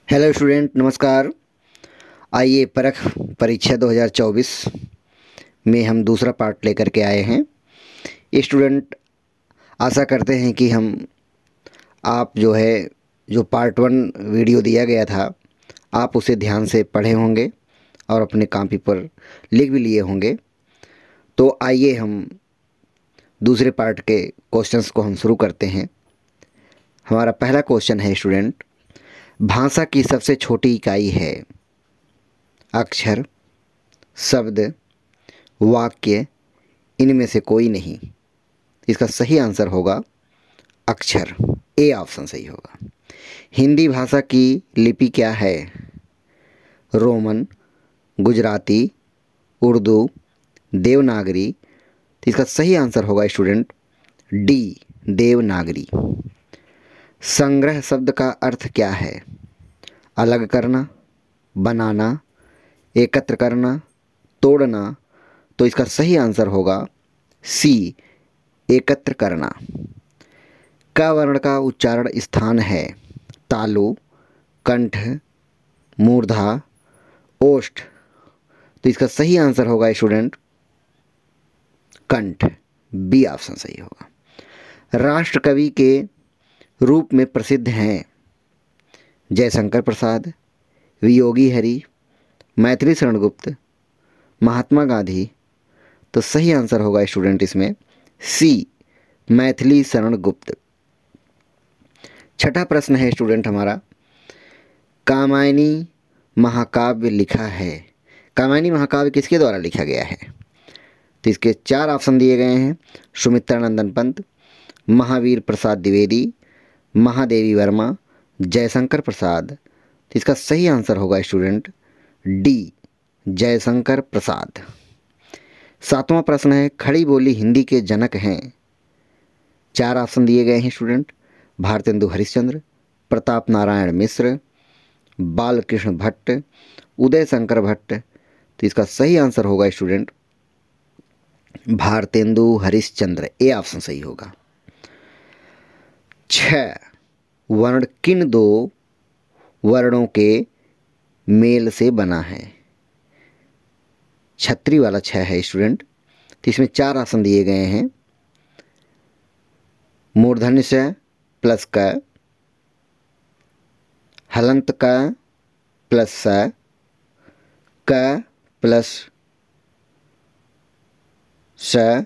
Hello student, नमस्कार। आइए परख परीक्षा 2024 में हम दूसरा पार्ट लेकर के आए हैं। स्टूडेंट, आशा करते हैं कि हम आप जो पार्ट 1 वीडियो दिया गया था आप उसे ध्यान से पढ़े होंगे और अपने कॉपी पर लिख भी लिए होंगे। तो आइए हम दूसरे पार्ट के क्वेश्चंस को हम शुरू करते हैं। हमारा पहला क्वेश्चन है स्टूडेंट, भाषा की सबसे छोटी इकाई है अक्षर, शब्द, वाक्य, इनमें से कोई नहीं। इसका सही आंसर होगा अक्षर। ए ऑप्शन सही होगा। हिंदी भाषा की लिपि क्या है? रोमन, गुजराती, उर्दू, देवनागरी। तो इसका सही आंसर होगा स्टूडेंट डी, देवनागरी। संग्रह शब्द का अर्थ क्या है? अलग करना, बनाना, एकत्र करना, तोड़ना। तो इसका सही आंसर होगा सी, एकत्र करना। क वर्ण का उच्चारण स्थान है तालु, कंठ, मूर्धा, ओष्ठ। तो इसका सही आंसर होगा स्टूडेंट कंठ। बी ऑप्शन सही होगा। राष्ट्र कवि के रूप में प्रसिद्ध हैं जयशंकर प्रसाद, वियोगी हरि, मैथिली शरण गुप्त, महात्मा गांधी। तो सही आंसर होगा स्टूडेंट इसमें सी, मैथिली शरण गुप्त। छठा प्रश्न है स्टूडेंट हमारा, कामायनी महाकाव्य लिखा है। कामायनी महाकाव्य किसके द्वारा लिखा गया है? तो इसके 4 ऑप्शन दिए गए हैं। सुमित्रानंदन पंत, महावीर प्रसाद द्विवेदी, महादेवी वर्मा, जयशंकर प्रसाद। तो इसका सही आंसर होगा स्टूडेंट डी, जयशंकर प्रसाद। 7वां प्रश्न है, खड़ी बोली हिंदी के जनक हैं। 4 ऑप्शन दिए गए हैं स्टूडेंट। भारतेंदु हरिश्चंद्र, प्रताप नारायण मिश्र, बालकृष्ण भट्ट, उदय शंकर भट्ट। तो इसका सही आंसर होगा student Bharatendu Harishchandra. A option सही होगा। 6 वर्ण किन 2 वर्णों के मेल से बना है? छतरी वाला 6 है स्टूडेंट। तो इसमें 4 ऑप्शन दिए गए हैं। मूर्धन्य स प्लस क, हलंत क प्लस स, क प्लस स,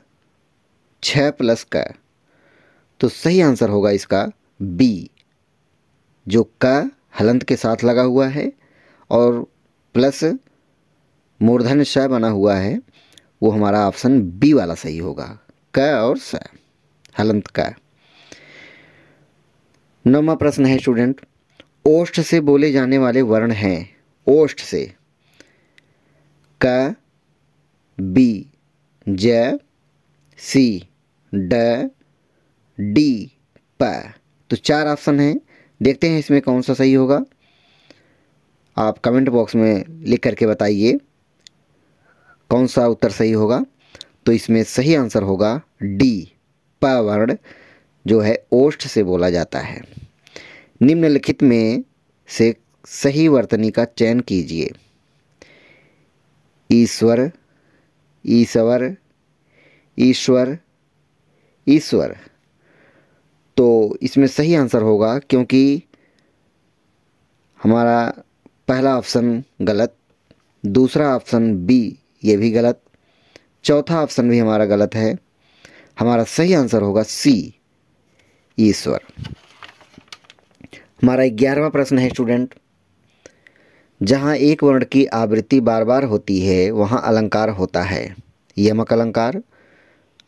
6 प्लस क। तो सही आंसर होगा इसका बी, जो क हलंत के साथ लगा हुआ है और प्लस मूर्धन्य स बना हुआ है, वो हमारा ऑप्शन बी वाला सही होगा। क और स, हलंत का। 9वां प्रश्न है स्टूडेंट, ओष्ठ से बोले जाने वाले वर्ण हैं। ओष्ठ से क, बी, ज, सी, ड, डी, प। तो 4 ऑप्शन हैं। देखते हैं इसमें कौन सा सही होगा। आप कमेंट बॉक्स में लिख करके बताइए कौन सा उत्तर सही होगा। तो इसमें सही आंसर होगा डी, प वर्ण जो है ओष्ठ से बोला जाता है। निम्नलिखित में से सही वर्तनी का चयन कीजिए। ईश्वर, ईश्वर, ईश्वर, ईश्वर। तो इसमें सही आंसर होगा, क्योंकि हमारा पहला ऑप्शन गलत, दूसरा ऑप्शन बी ये भी गलत, चौथा ऑप्शन भी हमारा गलत है। हमारा सही आंसर होगा सी, ईश्वर। हमारा 11वां प्रश्न है स्टूडेंट, जहाँ एक वर्ण की आवृत्ति बार बार होती है वहाँ अलंकार होता है। यमक अलंकार,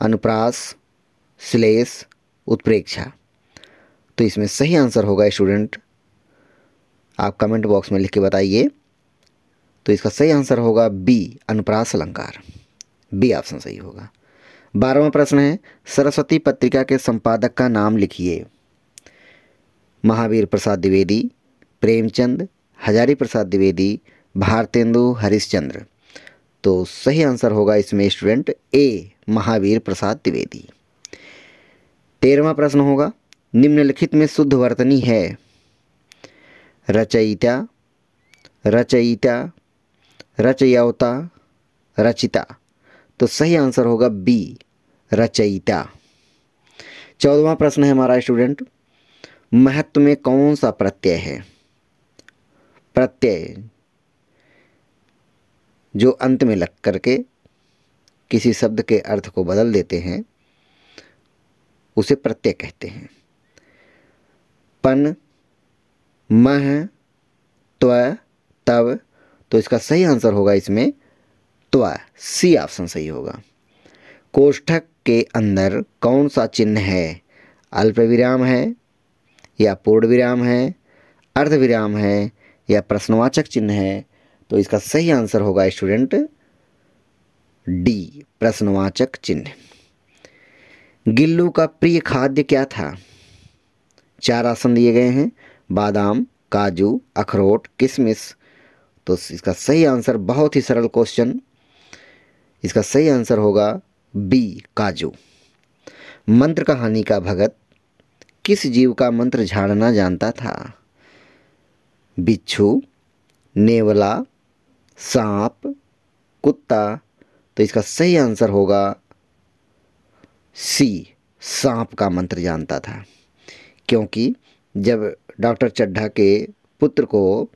अनुप्रास, श्लेष, उत्प्रेक्षा। तो इसमें सही आंसर होगा स्टूडेंट, आप कमेंट बॉक्स में लिख के बताइए। तो इसका सही आंसर होगा बी, अनुप्रास अलंकार। बी ऑप्शन सही होगा। 12वां प्रश्न है, सरस्वती पत्रिका के संपादक का नाम लिखिए। महावीर प्रसाद द्विवेदी, प्रेमचंद, हजारी प्रसाद द्विवेदी, भारतेंदु हरिश्चंद्र। तो सही आंसर होगा इसमें स्टूडेंट ए, महावीर प्रसाद द्विवेदी। 13वां प्रश्न होगा, निम्नलिखित में शुद्ध वर्तनी है। रचयिता, रचयिता, रचयिता, रचिता। तो सही आंसर होगा बी, रचयिता। 14वां प्रश्न है हमारा स्टूडेंट, महत्व में कौन सा प्रत्यय है? प्रत्यय जो अंत में लग करके किसी शब्द के अर्थ को बदल देते हैं उसे प्रत्यय कहते हैं। पन, मह, त्व, तव। तो इसका सही आंसर होगा इसमें त्व, सी ऑप्शन सही होगा। कोष्ठक के अंदर कौन सा चिन्ह है? अल्प विराम है या पूर्ण विराम है, अर्ध विराम है या प्रश्नवाचक चिन्ह है? तो इसका सही आंसर होगा स्टूडेंट डी, प्रश्नवाचक चिन्ह। गिल्लू का प्रिय खाद्य क्या था? 4 ऑप्शन दिए गए हैं, बादाम, काजू, अखरोट, किशमिश। तो इसका सही आंसर, बहुत ही सरल क्वेश्चन, इसका सही आंसर होगा बी, काजू। मंत्र कहानी का भगत किस जीव का मंत्र झाड़ना जानता था? बिच्छू, नेवला, सांप, कुत्ता। तो इसका सही आंसर होगा सी, सांप का मंत्र जानता था। क्योंकि जब डॉक्टर चड्ढा के पुत्र को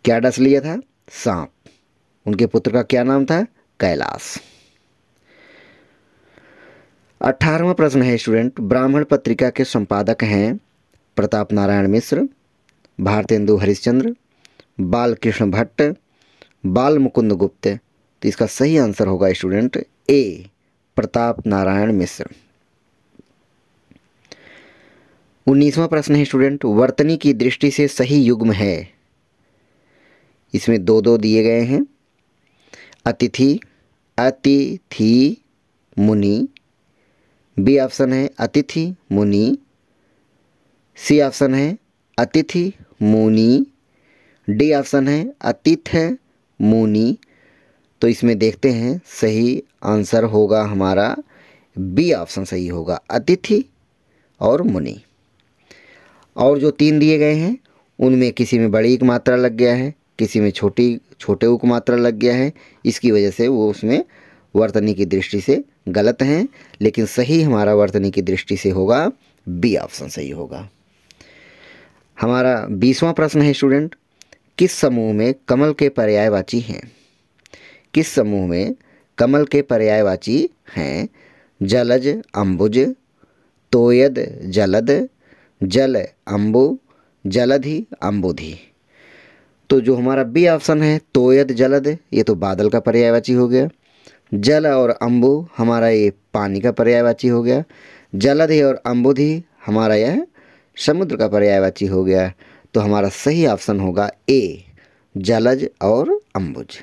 क्या डस लिया था? सांप। उनके पुत्र का क्या नाम था? कैलाश। 18वां प्रश्न है स्टूडेंट, ब्राह्मण पत्रिका के संपादक हैं प्रताप नारायण मिश्र, भारतेंदु हरिश्चंद्र, बालकृष्ण भट्ट, बाल मुकुंद गुप्त। तो इसका सही आंसर होगा स्टूडेंट ए, प्रताप नारायण मिश्र। 19वां प्रश्न है स्टूडेंट, वर्तनी की दृष्टि से सही युग्म है? इसमें 2 दिए गए हैं, अतिथि, अतिथि, मुनि। बी ऑप्शन है अतिथि मुनि, सी ऑप्शन है अतिथि मुनि, डी ऑप्शन है अतिथ्य मुनि। तो इसमें देखते हैं सही आंसर होगा हमारा बी ऑप्शन सही होगा, अतिथि और मुनि। और जो 3 दिए गए हैं उनमें किसी में बड़ी एक मात्रा लग गया है, किसी में छोटे उक मात्रा लग गया है, इसकी वजह से वो उसमें वर्तनी की दृष्टि से गलत हैं। लेकिन सही हमारा वर्तनी की दृष्टि से होगा बी ऑप्शन सही होगा। हमारा 20वां प्रश्न है स्टूडेंट, किस समूह में कमल के पर्यायवाची हैं? किस समूह में कमल के पर्यायवाची हैं? जलज, अम्बुज, तोयद, जलद, जल, अम्बु, जलधि, अम्बुधि। तो जो हमारा बी ऑप्शन है तोयद, जलद, ये तो बादल का पर्यायवाची हो गया। जल और अम्बु हमारा ये पानी का पर्यायवाची हो गया। जलधि और अम्बुधि हमारा यह समुद्र का पर्यायवाची हो गया। तो हमारा सही ऑप्शन होगा ए, जलज और अम्बुज,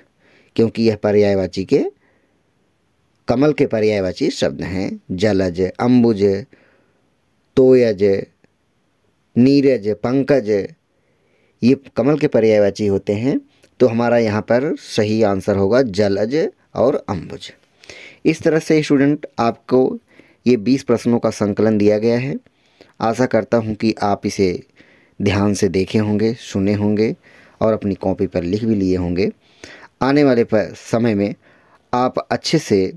क्योंकि यह पर्यायवाची के कमल के पर्यायवाची शब्द हैं। जलज, अम्बुज, तोयज, नीरज, पंकज, ये कमल के पर्यायवाची होते हैं। तो हमारा यहाँ पर सही आंसर होगा जलज और अम्बुज। इस तरह से स्टूडेंट आपको ये 20 प्रश्नों का संकलन दिया गया है। आशा करता हूँ कि आप इसे ध्यान से देखे होंगे, सुने होंगे और अपनी कॉपी पर लिख भी लिए होंगे। आने वाले समय में आप अच्छे से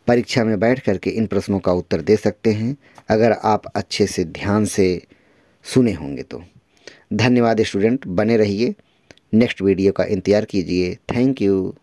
परीक्षा में बैठ करके इन प्रश्नों का उत्तर दे सकते हैं, अगर आप अच्छे से ध्यान से सुने होंगे तो। धन्यवाद स्टूडेंट, बने रहिए, नेक्स्ट वीडियो का इंतज़ार कीजिए। Thank you.